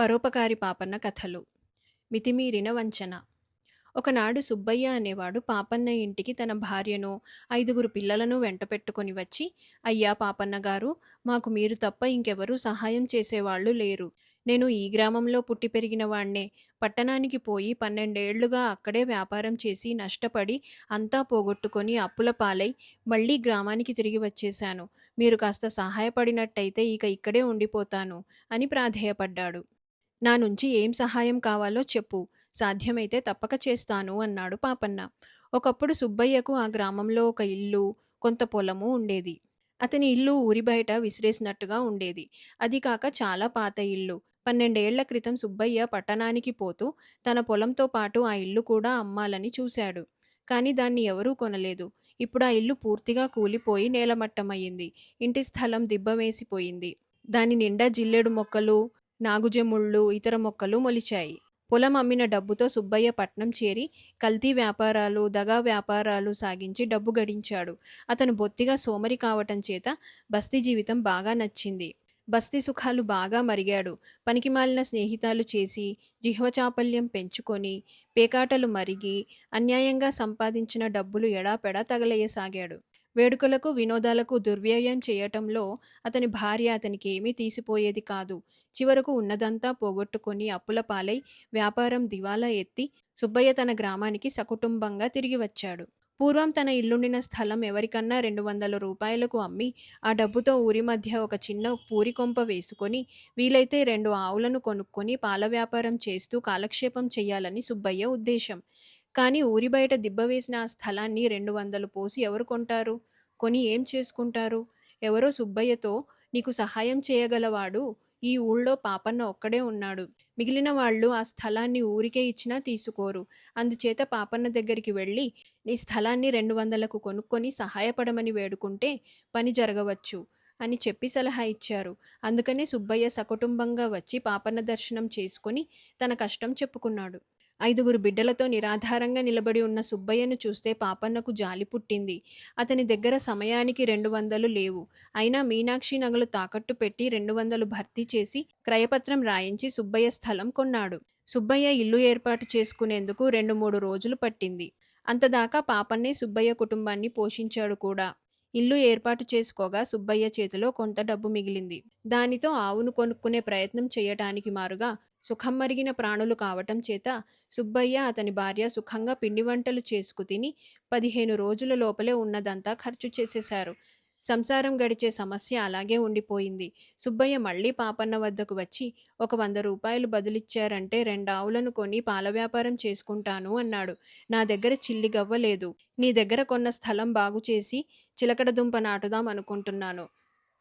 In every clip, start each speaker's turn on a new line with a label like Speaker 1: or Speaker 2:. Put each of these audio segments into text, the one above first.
Speaker 1: పరోపకారి పాపన్న కథలు. మితిమీరిన వంచన. ఒకనాడు సుబ్బయ్య అనేవాడు పాపన్న ఇంటికి తన భార్యను, 5గురు పిల్లలను వెంటపెట్టుకొని వచ్చి, అయ్యా పాపన్నగారు, మాకు మీరు తప్ప ఇంకెవరూ సహాయం చేసేవాళ్లు లేరు. నేను ఈ గ్రామంలో పుట్టి పెరిగిన వాణ్ణే. పట్టణానికి పోయి 12 ఏళ్లుగా అక్కడే వ్యాపారం చేసి నష్టపడి అంతా పోగొట్టుకొని అప్పుల పాలై మళ్లీ గ్రామానికి తిరిగి వచ్చేశాను. మీరు కాస్త సహాయపడినట్టయితే ఇక ఇక్కడే ఉండిపోతాను అని ప్రాధేయపడ్డాడు. నా నుంచి ఏం సహాయం కావాలో చెప్పు, సాధ్యమైతే తప్పక చేస్తాను అన్నాడు పాపన్న. ఒకప్పుడు సుబ్బయ్యకు ఆ గ్రామంలో ఒక ఇల్లు, కొంత పొలము ఉండేది. అతని ఇల్లు ఊరి బయట విసిరేసినట్టుగా ఉండేది. అది కాక చాలా పాత ఇల్లు. 12 ఏళ్ల క్రితం సుబ్బయ్య పట్టణానికి పోతూ తన పొలంతో పాటు ఆ ఇల్లు కూడా అమ్మాలని చూశాడు. కానీ దాన్ని ఎవరూ కొనలేదు. ఇప్పుడు ఆ ఇల్లు పూర్తిగా కూలిపోయి నేలమట్టమయ్యింది. ఇంటి స్థలం దిబ్బవేసిపోయింది. దాని నిండా జిల్లెడు మొక్కలు, నాగుజెముళ్ళు, ఇతర మొక్కలు మొలిచాయి. పొలం అమ్మిన డబ్బుతో సుబ్బయ్య పట్నం చేరి కల్తీ వ్యాపారాలు, దగా వ్యాపారాలు సాగించి డబ్బు గడించాడు. అతను బొత్తిగా సోమరి కావటం చేత బస్తీ జీవితం బాగా నచ్చింది. బస్తీ సుఖాలు బాగా మరిగాడు. పనికిమాలిన స్నేహితాలు చేసి, జిహ్వచాపల్యం పెంచుకొని, పేకాటలు మరిగి, అన్యాయంగా సంపాదించిన డబ్బులు ఎడాపెడా తగలేయసాగాడు. వేడుకలకు, వినోదాలకు దుర్వ్యయం చేయటంలో అతని భార్య అతనికి ఏమీ తీసిపోయేది కాదు. చివరకు ఉన్నదంతా పోగొట్టుకొని అప్పుల పాలై వ్యాపారం దివాలా ఎత్తి సుబ్బయ్య తన గ్రామానికి సకుటుంబంగా తిరిగి వచ్చాడు. పూర్వం తన ఇల్లుండిన స్థలం ఎవరికన్నా 200 రూపాయలకు అమ్మి ఆ డబ్బుతో ఊరి మధ్య ఒక చిన్న పూరికొంప వేసుకొని వీలైతే 2 ఆవులను కొనుక్కొని పాల వ్యాపారం చేస్తూ కాలక్షేపం చెయ్యాలని సుబ్బయ్య ఉద్దేశం. కానీ ఊరి బయట దిబ్బవేసిన ఆ స్థలాన్ని 200 పోసి ఎవరు కొంటారు? కొని ఏం చేసుకుంటారు? ఎవరో సుబ్బయ్యతో, నీకు సహాయం చేయగలవాడు ఈ ఊళ్ళో పాపన్న ఒక్కడే ఉన్నాడు. మిగిలిన వాళ్ళు ఆ స్థలాన్ని ఊరికే ఇచ్చినా తీసుకోరు. అందుచేత పాపన్న దగ్గరికి వెళ్ళి నీ స్థలాన్ని 200కు కొనుక్కొని సహాయపడమని వేడుకుంటే పని జరగవచ్చు అని చెప్పి సలహా ఇచ్చారు. అందుకనే సుబ్బయ్య సకుటుంబంగా వచ్చి పాపన్న దర్శనం చేసుకొని తన కష్టం చెప్పుకున్నాడు. 5గురు బిడ్డలతో నిరాధారంగా నిలబడి ఉన్న సుబ్బయ్యను చూస్తే పాపన్నకు జాలి పుట్టింది. అతని దగ్గర సమయానికి 200 లేవు. అయినా మీనాక్షి నగలు తాకట్టు పెట్టి 200 భర్తీ చేసి క్రయపత్రం రాయించి సుబ్బయ్య స్థలం కొన్నాడు. సుబ్బయ్య ఇల్లు ఏర్పాటు చేసుకునేందుకు 2-3 రోజులు పట్టింది. అంతదాకా పాపన్నే సుబ్బయ్య కుటుంబాన్ని పోషించాడు కూడా. ఇల్లు ఏర్పాటు చేసుకోగా సుబ్బయ్య చేతిలో కొంత డబ్బు మిగిలింది. దానితో ఆవును కొనుక్కునే ప్రయత్నం చేయటానికి మారుగా సుఖం మరిగిన ప్రాణులు కావటం చేత సుబ్బయ్య, అతని భార్య సుఖంగా పిండి వంటలు చేసుకు తిని 15 రోజుల లోపలే ఉన్నదంతా ఖర్చు చేసేశారు. సంసారం గడిచే సమస్య అలాగే ఉండిపోయింది. సుబ్బయ్య మళ్లీ పాపన్న వద్దకు వచ్చి, ఒక 100 రూపాయలు బదులిచ్చారంటే 2 ఆవులను కొని పాల వ్యాపారం చేసుకుంటాను అన్నాడు. నా దగ్గర చిల్లి గవ్వ లేదు. నీ దగ్గర కొన్న స్థలం బాగుచేసి చిలకడ దుంప నాటుదాం అనుకుంటున్నాను.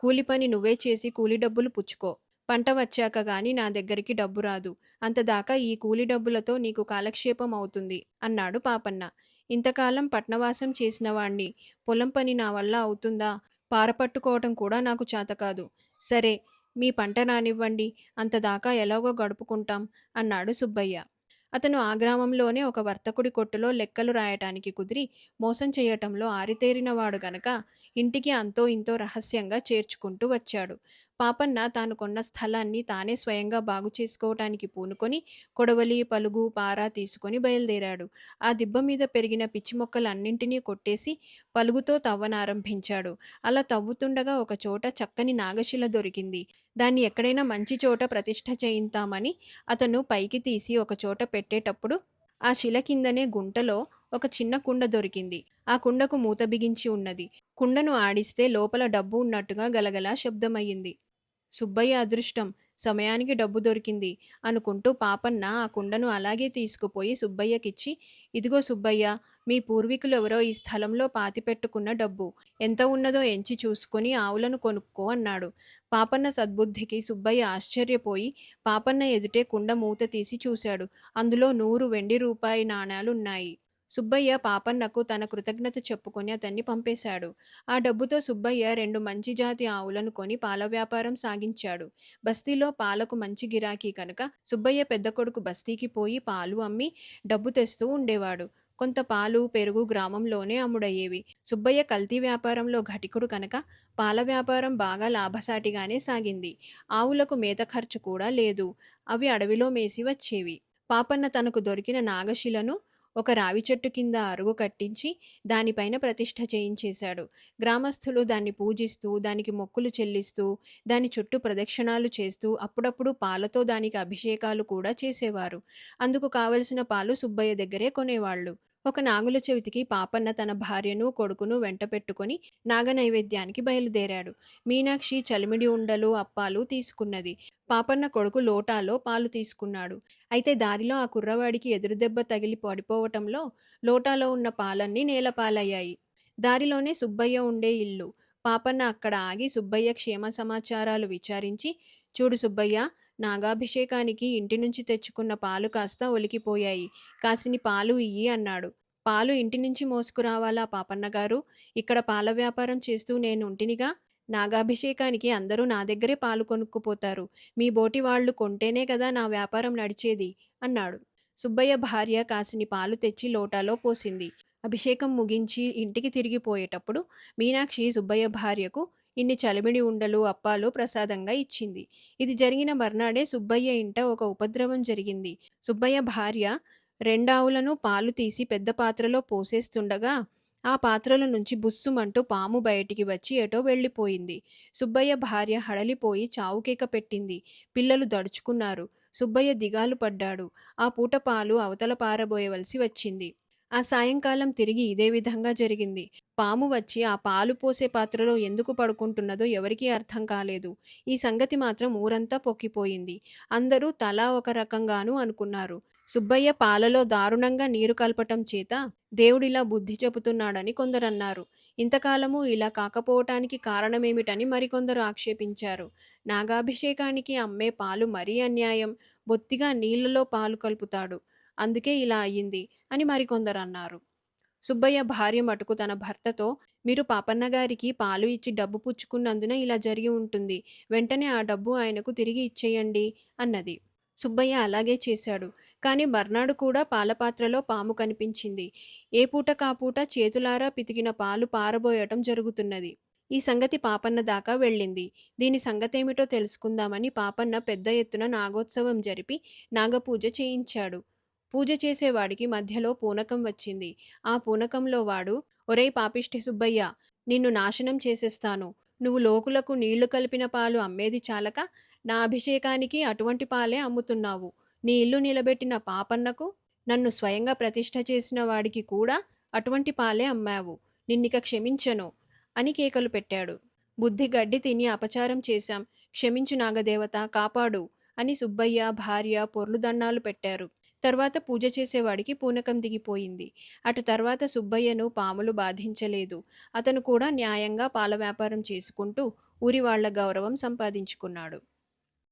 Speaker 1: కూలి పని నువ్వే చేసి కూలి డబ్బులు పుచ్చుకో. పంట వచ్చాక గాని నా దగ్గరికి డబ్బు రాదు. అంతదాకా ఈ కూలి డబ్బులతో నీకు కాలక్షేపం అవుతుంది అన్నాడు పాపన్న. ఇంతకాలం పట్నవాసం చేసిన వాణ్ణి, పొలం పని నా వల్ల అవుతుందా? పారపట్టుకోవటం కూడా నాకు చేతకాదు. సరే, మీ పంట రానివ్వండి, అంతదాకా ఎలాగో గడుపుకుంటాం అన్నాడు సుబ్బయ్య. అతను ఆ గ్రామంలోనే ఒక వర్తకుడి కొట్టులో లెక్కలు రాయటానికి కుదిరి మోసం చేయటంలో ఆరితేరినవాడు గనక ఇంటికి అంతో ఇంతో రహస్యంగా చేర్చుకుంటూ వచ్చాడు. పాపన్న తాను కొన్న స్థలాన్ని తానే స్వయంగా బాగు చేసుకోవటానికి పూనుకొని కొడవలి, పలుగు, పార తీసుకొని బయలుదేరాడు. ఆ దిబ్బ మీద పెరిగిన పిచ్చి మొక్కలన్నింటినీ కొట్టేసి పలుగుతో తవ్వనారంభించాడు. అలా తవ్వుతుండగా ఒక చోట చక్కని నాగశిల దొరికింది. దాన్ని ఎక్కడైనా మంచి చోట ప్రతిష్ఠ చేయిద్దామని అతను పైకి తీసి ఒక చోట పెట్టేటప్పుడు ఆ శిల కిందనే గుంటలో ఒక చిన్న కుండ దొరికింది. ఆ కుండకు మూత బిగించి ఉన్నది. కుండను ఆడిస్తే లోపల డబ్బు ఉన్నట్టుగా గలగలా శబ్దమయ్యింది. సుబ్బయ్య అదృష్టం, సమయానికి డబ్బు దొరికింది అనుకుంటూ పాపన్న ఆ కుండను అలాగే తీసుకుపోయి సుబ్బయ్యకిచ్చి, ఇదిగో సుబ్బయ్య, మీ పూర్వీకులెవరో ఈ స్థలంలో పాతిపెట్టుకున్న డబ్బు. ఎంత ఉన్నదో ఎంచి చూసుకొని ఆవులను కొనుక్కో అన్నాడు. పాపన్న సద్బుద్ధికి సుబ్బయ్య ఆశ్చర్యపోయి పాపన్న ఎదుటే కుండ మూత తీసి చూశాడు. అందులో 100 వెండి రూపాయి నాణాలున్నాయి. సుబ్బయ్య పాపన్నకు తన కృతజ్ఞత చెప్పుకొని అతన్ని పంపేశాడు. ఆ డబ్బుతో సుబ్బయ్య 2 మంచి జాతి ఆవులను కొని పాల వ్యాపారం సాగించాడు. బస్తీలో పాలకు మంచి గిరాకీ కనుక సుబ్బయ్య పెద్ద కొడుకు బస్తీకి పోయి పాలు అమ్మి డబ్బు తెస్తూ ఉండేవాడు. కొంత పాలు, పెరుగు గ్రామంలోనే అమ్ముడయ్యేవి. సుబ్బయ్య కల్తీ వ్యాపారంలో ఘటికుడు కనుక పాల వ్యాపారం బాగా లాభసాటిగానే సాగింది. ఆవులకు మేత ఖర్చు కూడా లేదు. అవి అడవిలో మేసి వచ్చేవి. పాపన్న తనకు దొరికిన నాగశిలను ఒక రావి చెట్టు కింద అరుగు కట్టించి దానిపైన ప్రతిష్ఠ చేయించేశాడు. గ్రామస్తులు దాన్ని పూజిస్తూ, దానికి మొక్కులు చెల్లిస్తూ, దాని చుట్టూ ప్రదక్షిణాలు చేస్తూ, అప్పుడప్పుడు పాలతో దానికి అభిషేకాలు కూడా చేసేవారు. అందుకు కావలసిన పాలు సుబ్బయ్య దగ్గరే కొనేవాళ్ళు. ఒక నాగుల చవితికి పాపన్న తన భార్యను, కొడుకును వెంట పెట్టుకొని నాగనైవేద్యానికి బయలుదేరాడు. మీనాక్షి చలిమిడి ఉండలు, అప్పాలు తీసుకున్నది. పాపన్న కొడుకు లోటాలో పాలు తీసుకున్నాడు. అయితే దారిలో ఆ కుర్రవాడికి ఎదురుదెబ్బ తగిలి పడిపోవటంలో లోటాలో ఉన్న పాలన్నీ నేలపాలయ్యాయి. దారిలోనే సుబ్బయ్య ఉండే ఇల్లు. పాపన్న అక్కడ ఆగి సుబ్బయ్య క్షేమ సమాచారాలు విచారించి, చూడు సుబ్బయ్య, నాగాభిషేకానికి ఇంటి నుంచి తెచ్చుకున్న పాలు కాస్త ఒలికిపోయాయి. కాసిని పాలు ఇయ్యి అన్నాడు. పాలు ఇంటి నుంచి మోసుకురావాలా పాపన్నగారు? ఇక్కడ పాల వ్యాపారం చేస్తూ నేను ఉంటినిగా. నాగాభిషేకానికి అందరూ నా దగ్గరే పాలు కొనుక్కుపోతారు. మీ బోటి వాళ్ళు కొంటేనే కదా నా వ్యాపారం నడిచేది అన్నాడు. సుబ్బయ్య భార్య కాసిని పాలు తెచ్చి లోటాలో పోసింది. అభిషేకం ముగించి ఇంటికి తిరిగిపోయేటప్పుడు మీనాక్షి సుబ్బయ్య భార్యకు ఇన్ని చలిమిడి ఉండలు, అప్పాలు ప్రసాదంగా ఇచ్చింది. ఇది జరిగిన మర్నాడే సుబ్బయ్య ఇంట ఒక ఉపద్రవం జరిగింది. సుబ్బయ్య భార్య రెండావులను పాలు తీసి పెద్ద పాత్రలో పోసేస్తుండగా ఆ పాత్రల నుంచి బుస్సుమంటూ పాము బయటికి వచ్చి ఎటో వెళ్ళిపోయింది. సుబ్బయ్య భార్య హడలిపోయి చావుకేక పెట్టింది. పిల్లలు దడుచుకున్నారు. సుబ్బయ్య దిగాలు పడ్డాడు. ఆ పూట పాలు అవతల పారబోయవలసి వచ్చింది. ఆ సాయంకాలం తిరిగి ఇదే విధంగా జరిగింది. పాము వచ్చి ఆ పాలు పోసే పాత్రలో ఎందుకు పడుకుంటున్నదో ఎవరికీ అర్థం కాలేదు. ఈ సంగతి మాత్రం ఊరంతా పొక్కిపోయింది. అందరూ తలా ఒక రకంగానూ అనుకున్నారు. సుబ్బయ్య పాలలో దారుణంగా నీరు కలపటం చేత దేవుడిలా బుద్ధి చెబుతున్నాడని కొందరన్నారు. ఇంతకాలము ఇలా కాకపోవటానికి కారణమేమిటని మరికొందరు ఆక్షేపించారు. నాగాభిషేకానికి అమ్మే పాలు మరీ అన్యాయం. బొత్తిగా నీళ్లలో పాలు కలుపుతాడు. అందుకే ఇలా అయ్యింది అని మరికొందరన్నారు. సుబ్బయ్య భార్య మటుకు తన భర్తతో, మీరు పాపన్నగారికి పాలు ఇచ్చి డబ్బు పుచ్చుకున్నందున ఇలా జరిగి ఉంటుంది. వెంటనే ఆ డబ్బు ఆయనకు తిరిగి ఇచ్చేయండి అన్నది. సుబ్బయ్య అలాగే చేశాడు. కానీ మర్నాడు కూడా పాలపాత్రలో పాము కనిపించింది. ఏ పూట కాపూట చేతులారా పితికిన పాలు పారబోయటం జరుగుతున్నది. ఈ సంగతి పాపన్న దాకా వెళ్ళింది. దీని సంగతేమిటో తెలుసుకుందామని పాపన్న పెద్ద ఎత్తున నాగోత్సవం జరిపి నాగపూజ చేయించాడు. పూజ చేసేవాడికి మధ్యలో పూనకం వచ్చింది. ఆ పూనకంలో వాడు, ఒరేయ్ పాపిష్టి సుబ్బయ్య, నిన్ను నాశనం చేసేస్తాను. నువ్వు లోకులకు నీళ్లు కలిపిన పాలు అమ్మేది చాలక నా అభిషేకానికి అటువంటి పాలే అమ్ముతున్నావు. నీ ఇల్లు నిలబెట్టిన పాపన్నకు, నన్ను స్వయంగా ప్రతిష్ఠ చేసిన వాడికి కూడా అటువంటి పాలే అమ్మావు. నిన్నిక క్షమించను అని కేకలు పెట్టాడు. బుద్ధి గడ్డి తిని అపచారం చేశాం. క్షమించు నాగదేవత, కాపాడు అని సుబ్బయ్య భార్య పొర్లుదన్నాలు పెట్టారు. తర్వాత పూజ చేసేవాడికి పూనకం దిగిపోయింది. అటు తర్వాత సుబ్బయ్యను పాములు బాధించలేదు. అతను కూడా న్యాయంగా పాల వ్యాపారం చేసుకుంటూ ఊరి వాళ్ల గౌరవం సంపాదించుకున్నాడు.